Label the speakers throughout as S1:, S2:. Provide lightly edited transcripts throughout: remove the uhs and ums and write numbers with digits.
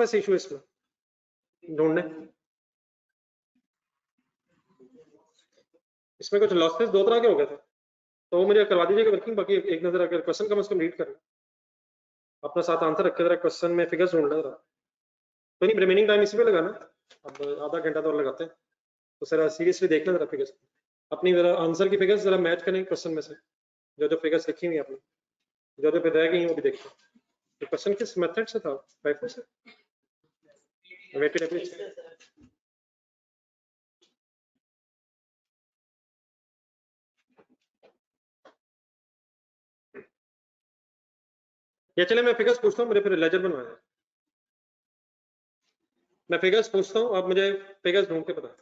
S1: बस इशू इसमें ढूंढने, इसमें कुछ लॉसेस दो तरह के हो गए थे, तो वो मुझे करवा दीजिएगा वर्किंग। बाकी एक नजर अगर क्वेश्चन कम से कम रीड कर अपना साथ आंसर रखे जरा, क्वेश्चन में फिगर्स ढूंढ रहा तो नहीं, रिमेनिंग टाइम इसी पे लगाना, अब आधा घंटा तो और लगाते हैं, तो सर सीरियसली देखना जरा फिगर्स, अपनी जरा आंसर की फिगर्स जरा मैच करें क्वेश्चन में से, जो जो फिगर्स लिखी हुई आपने, जो जो पे रह गई वो भी देखते हैं। तो क्वेश्चन किस मेथड से था, फाइफो से, वेटेड एवरेज। या चले मैं फिगर्स पूछता हूँ, मेरे फिर लेजर बनवाया, मैं फिगर्स पूछता हूँ, आप मुझे फिगर्स ढूंढ के बताएं,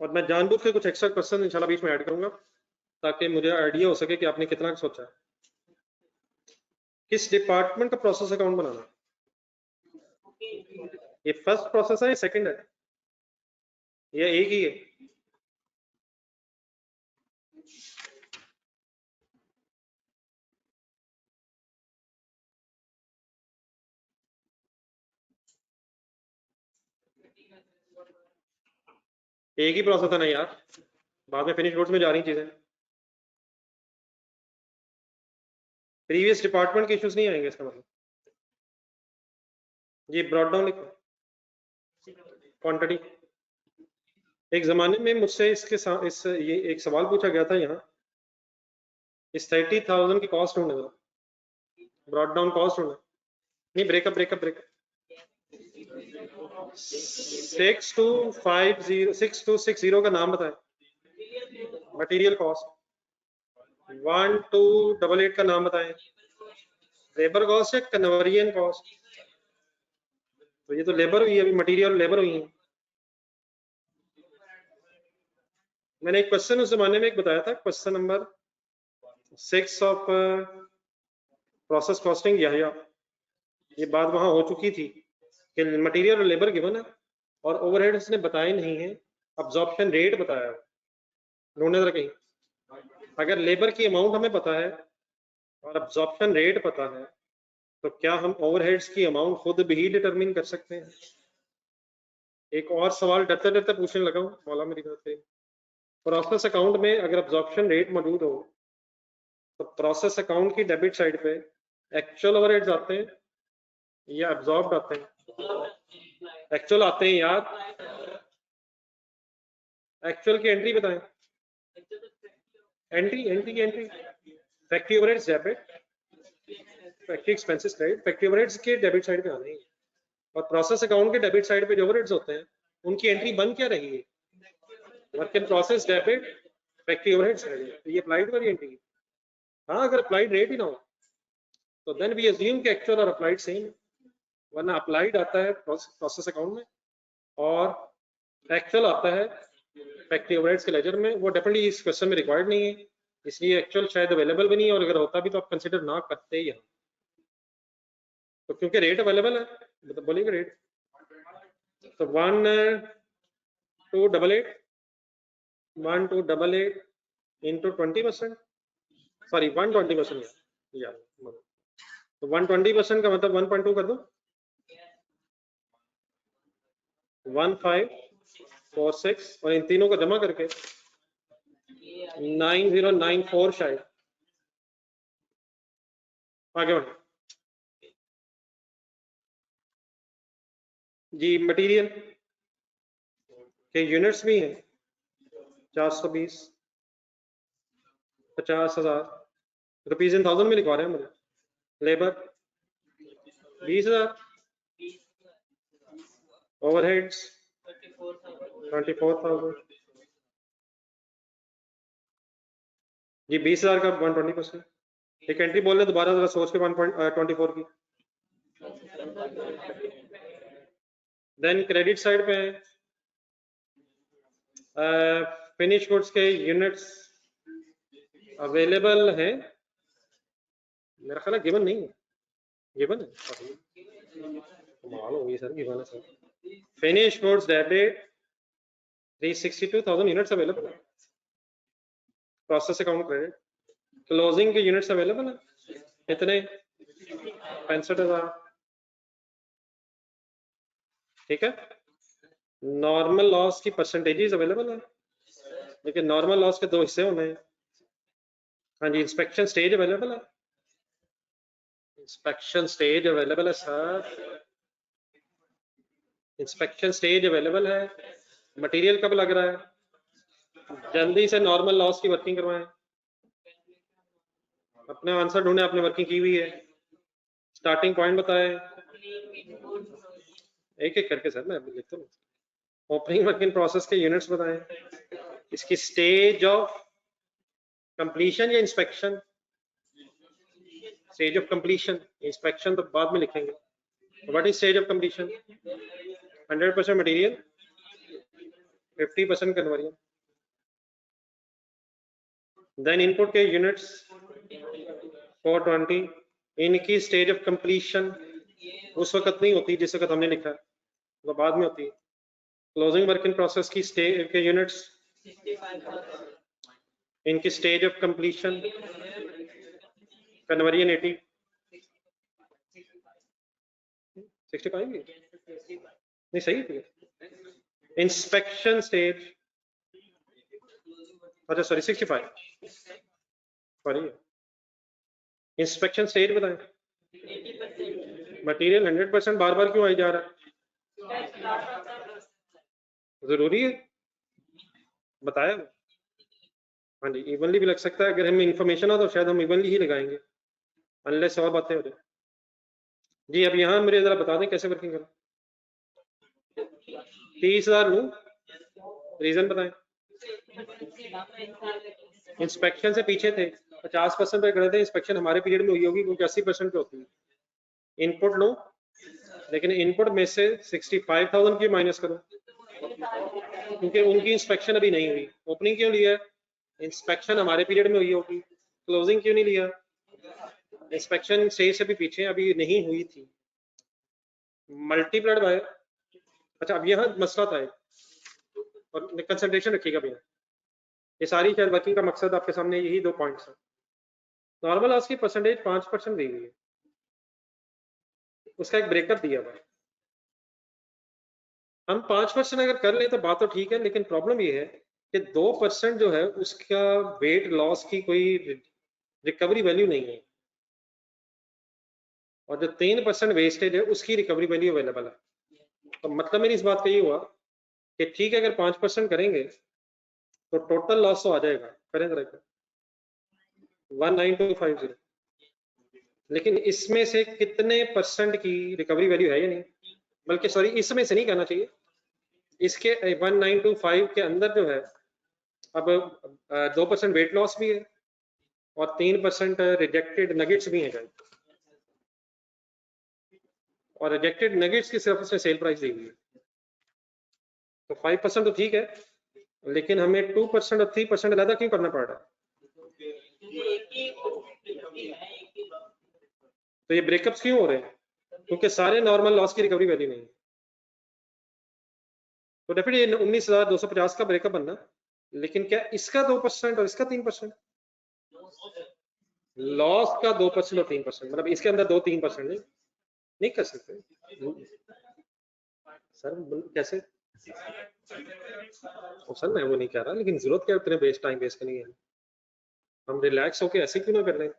S1: और मैं जानबूझ के कुछ एक्स्ट्रा क्वेश्चन इंशाल्लाह बीच में ऐड करूंगा ताकि मुझे आइडिया हो सके कि आपने कितना सोचा है। किस डिपार्टमेंट का प्रोसेस अकाउंट बनाना, ये फर्स्ट प्रोसेस है या सेकंड है, या एक ही है? एक ही प्रोसेस है ना यार, बाद में फिनिश गुड्स में जा रही चीजें, प्रीवियस डिपार्टमेंट के इश्यूज नहीं आएंगे इसका मतलब। ये ब्रॉड डाउन लिखो क्वांटिटी। एक जमाने में मुझसे इसके साथ ये एक सवाल पूछा गया था यहाँ, इस 30,000 की कॉस्ट ढूंढने दो, ब्रॉड डाउन कॉस्ट ढूंढना, नहीं ब्रेकअप ब्रेकअप ब्रेकअप 6250 का नाम बताएं, मटेरियल कॉस्ट। 1288 का नाम बताएं, लेबर कॉस्ट या कन्वर्जन कॉस्ट, तो ये तो लेबर हुई है, अभी मटेरियल लेबर हुई है। मैंने एक क्वेश्चन उस जमाने में एक बताया था, question number 6 of process costing, ये बात वहां हो चुकी थी कि मटेरियल और लेबर गिवन है और ओवरहेड्स ने बताए नहीं है, अब्जॉर्प्शन रेट बताया है। ढूंढने जरा कहीं, अगर लेबर की अमाउंट हमें पता है और अब्जॉर्प्शन रेट पता है तो क्या हम ओवरहेड्स की अमाउंट खुद भी डिटरमिन कर सकते हैं? एक और सवाल डरते डरते पूछने लगा हूँ, मौला मेरी बात करिए। प्रोसेस अकाउंट में अगर अब्जॉर्प्शन रेट मौजूद हो तो प्रोसेस अकाउंट की डेबिट साइड पे एक्चुअल ओवरहेड्स आते हैं या अब्जॉर्ब्ड आते हैं? एक्चुअल आते हैं यार, एक्चुअल की एंट्री बताएं, entry entry entry factory overheads debit, factory expenses credit, factory overheads के डेबिट साइड पे आने हैं, और प्रोसेस अकाउंट के डेबिट साइड पे जो ओवरहेड्स होते हैं उनकी एंट्री बन क्या रही है, work in process debit, factory overheads credit, तो ये अप्लाइड वाली एंट्री। हाँ, अगर अप्लाइड रेट ही ना हो तो देन वी अज्यूम कि एक्चुअल और अप्लाइड सेम, वरना अप्लाइड आता है प्रोसेस अकाउंट में और एक्चुअल आता है फैक्ट्री ओवरहेड्स के लेजर में। वो डेफिनेटली इस क्वेश्चन में रिक्वायर्ड नहीं है, इसलिए एक्चुअल शायद अवेलेबल भी नहीं है, और अगर होता भी तो आप कंसिडर ना करते ही। तो क्योंकि रेट अवेलेबल है, मतलब बोलिएगा रेट, तो 1288 into 20%, सॉरी 120% यार, तो 120% का मतलब 1.2 कर दो, 1546, और इन तीनों को जमा करके 9094 शायद। आगे बढ़े जी। मटेरियल के यूनिट्स भी हैं, 420, 50,000 रुपीज इन थाउजेंड में लिखवा रहे हैं मुझे। लेबर 20,000, ओवरहेड्स 24,000 जी, 20,000 का 120%। एक एंट्री बोल रहे दोबारा जरा सोच के 1.24 की। देन क्रेडिट साइड पे फिनिश गुड्स के यूनिट्स अवेलेबल है, मेरा ख्याल है गिवन नहीं है, गिवन है, कमाल हो गई सर, गिवन है sir. Finish goods debit 362,000 units available है, प्रोसेस अकाउंट क्रेडिट। क्लोजिंग के यूनिट्स अवेलेबल है कितने, 65,000। ठीक है, नॉर्मल लॉस की परसेंटेजेस अवेलेबल है, लेकिन नॉर्मल लॉस के दो हिस्से होने हैं। हाँ जी, इंस्पेक्शन स्टेज अवेलेबल है, इंस्पेक्शन स्टेज अवेलेबल है सर, इंस्पेक्शन स्टेज अवेलेबल है। मटेरियल कब लग रहा है, जल्दी से नॉर्मल लॉस की वर्किंग करवाएं, अपने आंसर ढूंढे, आपने वर्किंग की हुई है, स्टार्टिंग पॉइंट बताएं, एक एक करके सर मैं लिखता हूँ। ओपनिंग वर्किंग प्रोसेस के यूनिट्स बताएं, इसकी स्टेज ऑफ कंप्लीशन या inspection, stage of completion, inspection तो बाद में लिखेंगे। What is stage of completion, 100% material, 50% conversion, then input के यूनिट्स 420, इनकी स्टेज ऑफ कंप्लीशन उस वक्त नहीं होती जिस वक्त हमने लिखा है, तो बाद में होती है। क्लोजिंग वर्किंग प्रोसेस की स्टेज के यूनिट्स, इनकी स्टेज ऑफ कंप्लीशन कन्वर्जन 80, 65 नहीं सही थी। इंस्पेक्शन स्टेज, अच्छा सॉरी 65, सॉरी इंस्पेक्शन स्टेज बताएं, मटेरियल 100% बार बार क्यों आई जा रहा है, जरूरी है बताया। हाँ जी, इवनली भी लग सकता है, अगर हमें इंफॉर्मेशन हो तो शायद हम इवनली ही लगाएंगे, अनलेस और बातें हो जाए। जी अब यहाँ मेरे जरा बता दें कैसे वर्किंग करें। 30,000 लूं, रीजन बताएं। इंस्पेक्शन से पीछे थे, 50% पे खड़े थे, इंस्पेक्शन हमारे पीरियड में हुई होगी क्योंकि 80% पे होती है। इनपुट लो, लेकिन इनपुट में से 65,000 की माइनस करो, क्योंकि उनकी इंस्पेक्शन अभी नहीं हुई। ओपनिंग क्यों लिया, इंस्पेक्शन हमारे पीरियड में हुई होगी। क्लोजिंग क्यों नहीं लिया, इंस्पेक्शन स्टेज से भी पीछे अभी नहीं हुई थी। मल्टीप्लाइड बाय, अच्छा अब यहाँ मसला था और कंसंट्रेशन रखिएगा भैया, ये सारी शायद वर्किंग का मकसद आपके सामने यही दो पॉइंट्स है। नॉर्मल लॉस की परसेंटेज 5% दी हुई है, उसका एक ब्रेकअप दिया हुआ है। हम 5% अगर कर ले तो बात तो ठीक है, लेकिन प्रॉब्लम ये है कि 2% जो है उसका वेट लॉस की कोई रिकवरी वैल्यू नहीं है, और जो 3% वेस्टेज है उसकी रिकवरी वैल्यू अवेलेबल है। तो मतलब मेरी इस बात का ये हुआ कि ठीक है अगर 5% करेंगे तो टोटल लॉस तो आ जाएगा, करें जरा 19250, लेकिन इसमें से कितने परसेंट की रिकवरी वैल्यू है या नहीं, बल्कि सॉरी इसमें से नहीं कहना चाहिए, इसके 1925 के अंदर जो है अब 2% वेट लॉस भी है और 3% रिजेक्टेड नगेट्स भी हैं, और रिजेक्टेड नगेट्स की सिर्फ उसने सेल प्राइस दी हुई है। तो 5% तो ठीक है, लेकिन हमें 2% और 3% अलग क्यों करना पड़ रहा है, तो ये ब्रेकअप्स क्यों हो रहे हैं, क्योंकि सारे नॉर्मल लॉस की रिकवरी वैल्यू नहीं है। तो डेफिनेटली 19,250 का ब्रेकअप बनना, लेकिन क्या इसका 2% और इसका 3%, लॉस का 2% और 3%, मतलब इसके अंदर 2-3% नहीं कर सकते सर, कैसे सर, मैं वो नहीं कह रहा, लेकिन जरूरत क्या उतने वेस्ट टाइम वेस्ट करनी है, हम रिलैक्स होके ऐसे क्यों ना कर रहे हैं।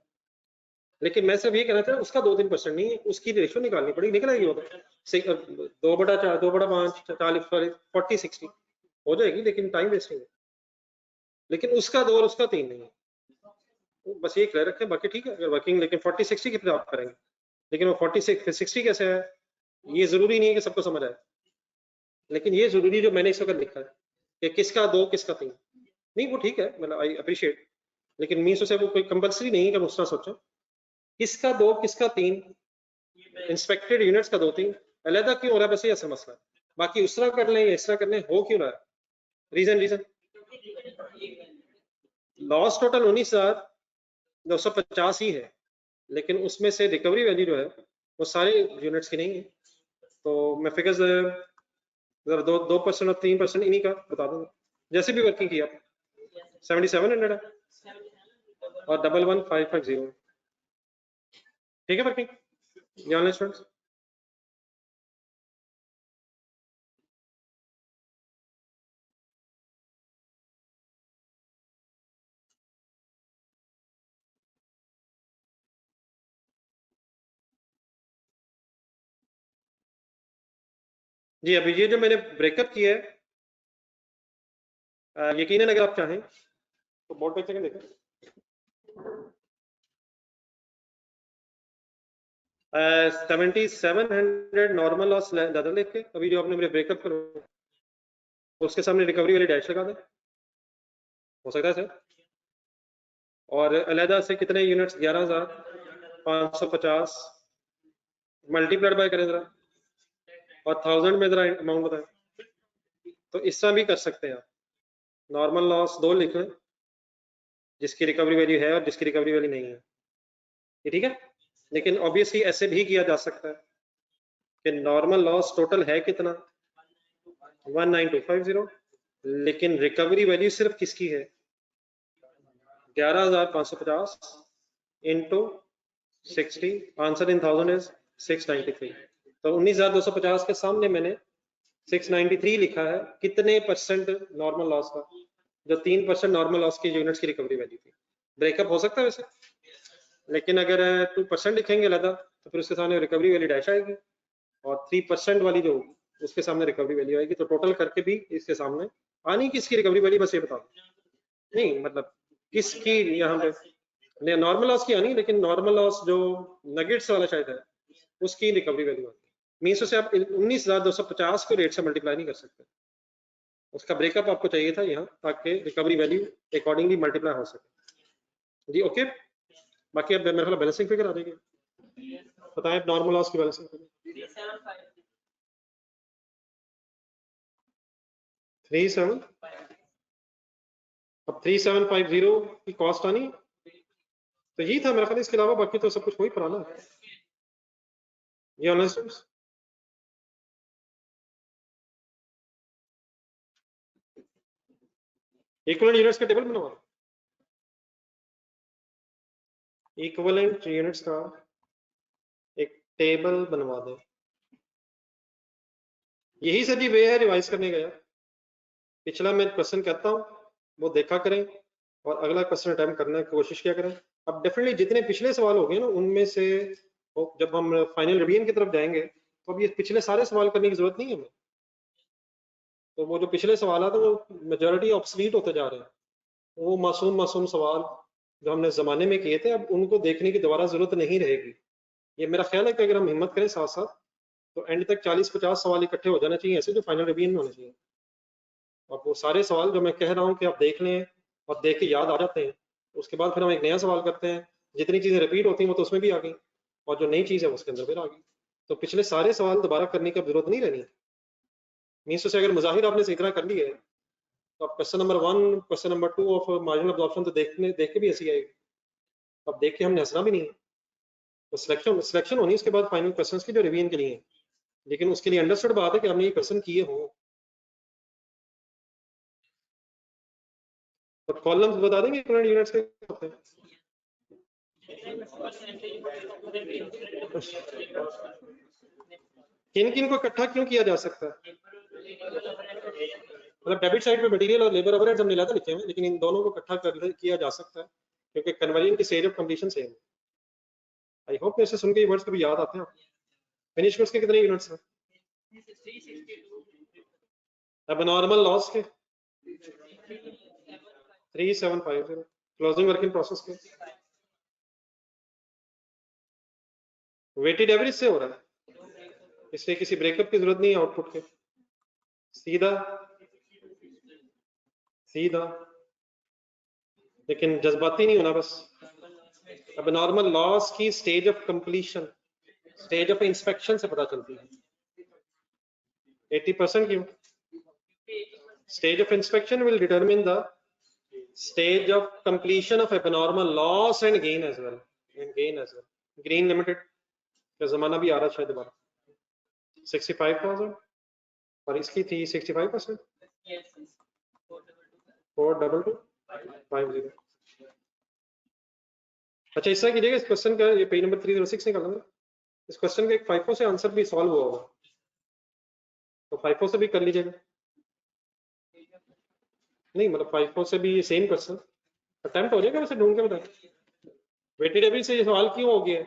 S1: लेकिन मैं सिर्फ ये कहना चाह, उसका 2-3% नहीं, उसकी रेशो निकालनी पड़ेगी, निकलेगी वो 2/4, 2/5, 40, 40-60 हो जाएगी, लेकिन टाइम वेस्ट नहीं है। लेकिन उसका 2 और उसका 3 नहीं है, तो बस ये क्लियर रखें, बाकी ठीक है अगर वर्किंग, लेकिन 40-60 की आप करेंगे, लेकिन वो 40-60 कैसे है, ये जरूरी नहीं है कि सबको समझ आए, लेकिन ये जरूरी जो मैंने इस वक्त लिखा है कि किसका 2 किसका 3, नहीं वो ठीक है, मतलब आई अप्रिशिएट, लेकिन मीन्स से वो कोई कंपल्सरी नहीं है कि हम उस तरह सोचें, किसका 2 किसका 3, इंस्पेक्टेड यूनिट्स का 2-3 अलग क्यों हो रहा है, बस ये ऐसा मसला है। बाकी उस तरह कर लें या इस तरह कर लें, हो क्यों रहा है, रीजन लॉस टोटल 19,250 ही है, लेकिन उसमें से रिकवरी वैल्यू जो है वो सारे यूनिट्स की नहीं है। तो मैं फिगर्स जरा 2% और 3% इन्हीं का बता दूंगा, जैसे भी वर्किंग की आप 7700 है और 11550, ठीक है वर्किंग, स्टूडेंट्स। जी अभी ये जो मैंने ब्रेकअप किया है, यकीनन अगर आप चाहें तो बोर्ड पे चेक देखें, 7700 नॉर्मल लॉस ज्यादा लिख के अभी जो आपने मेरे ब्रेकअप करो उसके सामने रिकवरी वाली डैश लगा दें, हो सकता है सर। और अलहदा से कितने यूनिट्स, 11550 मल्टीप्लाइड बाय करें जरा, और 1000 में जरा अमाउंट बताएं। तो इस तरह भी कर सकते हैं आप, नॉर्मल लॉस 2 लिख लें जिसकी रिकवरी वैल्यू है और जिसकी रिकवरी वैल्यू नहीं है, ये ठीक है। लेकिन ऑब्वियसली ऐसे भी किया जा सकता है कि नॉर्मल लॉस टोटल है कितना, 19250, लेकिन रिकवरी वैल्यू सिर्फ किसकी है, 11550 इंटू 60, आंसर इन 1000 इज 693। तो 19250 के सामने मैंने 693 लिखा है, कितने परसेंट नॉर्मल लॉस का, जो 3% नॉर्मल लॉस की यूनिट्स की रिकवरी वैल्यू थी। ब्रेकअप हो सकता है वैसे, लेकिन अगर 2% लिखेंगे अलग तो फिर उसके सामने रिकवरी वैल्यू डैश आएगी, और 3% वाली जो होगी उसके सामने रिकवरी वैल्यू आएगी। तो टोटल करके भी इसके सामने आनी किसकी रिकवरी वैल्यू, बस ये बता दो, नहीं मतलब किसकी यहाँ पे नॉर्मल लॉस की आनी, लेकिन नॉर्मल लॉस जो नगेट्स वाला शायद है उसकी रिकवरी वैल्यू आती है। मीन्स उसे आप 19250 को रेट से मल्टीप्लाई नहीं कर सकते, उसका ब्रेकअप आपको चाहिए था यहाँ ताकि रिकवरी वैल्यू अकॉर्डिंगली मल्टीप्लाई हो सके। जी ओके, बाकी अब मेरे ख्याल बैलेंसिंग फिगर आ जाएगी, बताएं नॉर्मल लॉस की बैलेंसिंग फिगर। 37, अब 3750 की कॉस्ट आनी, तो यही था मेरा ख्याल, इसके अलावा बाकी तो सब कुछ वही पुराना है। ये ऑनलाइन स्टूडेंट्स, इक्विवेलेंट यूनिट्स का टेबल बनवा, इक्विवेलेंट यूनिट्स का एक टेबल बनवा दे। यही सर जी वे है रिवाइज करने का यार, पिछला मैं क्वेश्चन कहता हूँ वो देखा करें और अगला क्वेश्चन अटेम्प्ट करने की कोशिश किया करें। अब डेफिनेटली जितने पिछले सवाल हो गए ना उनमें से जब हम फाइनल रिवीजन की तरफ जाएंगे तो अब ये पिछले सारे सवाल करने की जरूरत नहीं है हमें, तो वो जो पिछले सवाल है वो मेजोरिटी ऑब्सलीट होते जा रहे हैं, वो मासूम सवाल जो हमने जमाने में किए थे अब उनको देखने की दोबारा जरूरत नहीं रहेगी। ये मेरा ख्याल है कि अगर हम हिम्मत करें साथ साथ तो एंड तक 40-50 सवाल इकट्ठे हो जाने चाहिए ऐसे, जो फाइनल रिवीजन में होने चाहिए। और वो सारे सवाल जो मैं कह रहा हूँ कि आप देख लें और देख के याद आ जाते हैं, उसके बाद फिर हम एक नया सवाल करते हैं, जितनी चीजें रिपीट होती हैं वो तो उसमें भी आ गई, और जो नई चीज है उसके अंदर फिर आ गई, तो पिछले सारे सवाल दोबारा करने की जरूरत नहीं रहनी। मीन्स से अगर मुजाहिर आपने सही तरह कर लिए तो आप question number 1 question number 2 of marginal absorption तो देख के भी ऐसी आएगी, अब देख के हमने हंसना भी नहीं है। तो सिलेक्शन होनी उसके बाद फाइनल क्वेश्चंस की जो रिवीजन के लिए, लेकिन उसके लिए अंडरस्टूड बात है कि हमने ये क्वेश्चन किए हो। तो कॉलम्स बता देंगे इक्विवेलेंट यूनिट्स के होते हैं, किन किन को इकट्ठा क्यों किया जा सकता है, मतलब डेबिट साइड पे मटेरियल और लेबर ओवरहेड्स हमने अलग लिखे हैं, लेकिन इन दोनों को इकट्ठा किया जा सकता है क्योंकि कन्वर्जन की स्टेज ऑफ कंप्लीशन सेम है। आई होप मेरे से सुन के ये वर्ड्स कभी याद आते हैं। फिनिश गुड्स के कितने यूनिट्स हैं, अब नॉर्मल लॉस के 3750, क्लोजिंग वर्क इन प्रोसेस के वेटेड एवरेज से हो रहा है, इसलिए किसी ब्रेकअप की जरूरत नहीं है आउटपुट के, सीधा सीधा, लेकिन जज्बाती नहीं होना बस। अब नॉर्मल लॉस की stage of completion, stage of inspection से पता चलती है, 80% क्यों, stage of inspection will determine the stage of completion of abnormal loss and gain as well, green limited का जमाना भी आ रहा शायद दोबारा, 65,000 और इसकी थी 65%, 42250। अच्छा इस तरह कीजिएगा, इस क्वेश्चन का ये पेज नंबर 306 निकाल लेंगे, इस क्वेश्चन का एक FIFO से आंसर भी सॉल्व हुआ होगा, तो FIFO से भी कर लीजिएगा, नहीं मतलब FIFO से भी सेम क्वेश्चन अटेम्प्ट हो जाएगा, वैसे ढूंढ के बताएं वेटेड एवरेज से ये सवाल क्यों हो गया,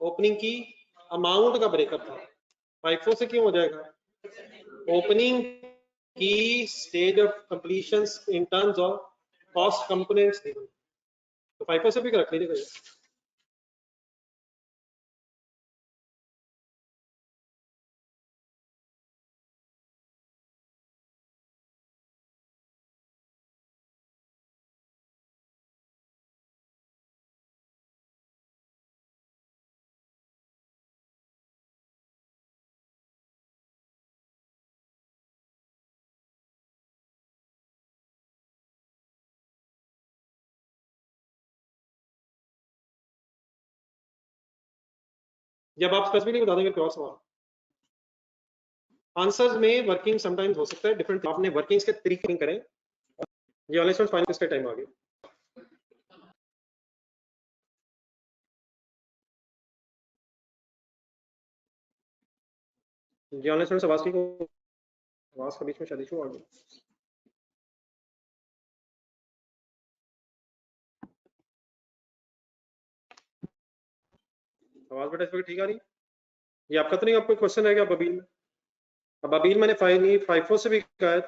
S1: ओपनिंग की अमाउंट का ब्रेकअप था, FIFO से क्यों हो जाएगा? ओपनिंग की stage of completion in terms of cost components, तो FIFO से भी रख लीजिएगा। जब आप स्पेसिफिकली बता देंगे क्रॉस सवाल, आंसर्स में वर्किंग समटाइम्स हो सकता है डिफरेंट, आपने वर्किंग्स के तरीके करें। ये ऑनलाइन स्टूडेंट फाइनल का टाइम आ गया। ये ऑनलाइन स्टूडेंट आवाज ठीक हो, आवाज के बीच में शायद इशू आ गया। आवाज बेटा इस वक्त ठीक आ रही है? ये आपका तो नहीं, आपको क्वेश्चन है क्या बबील में? अब बबील मैंने FIFO से भी कहा है,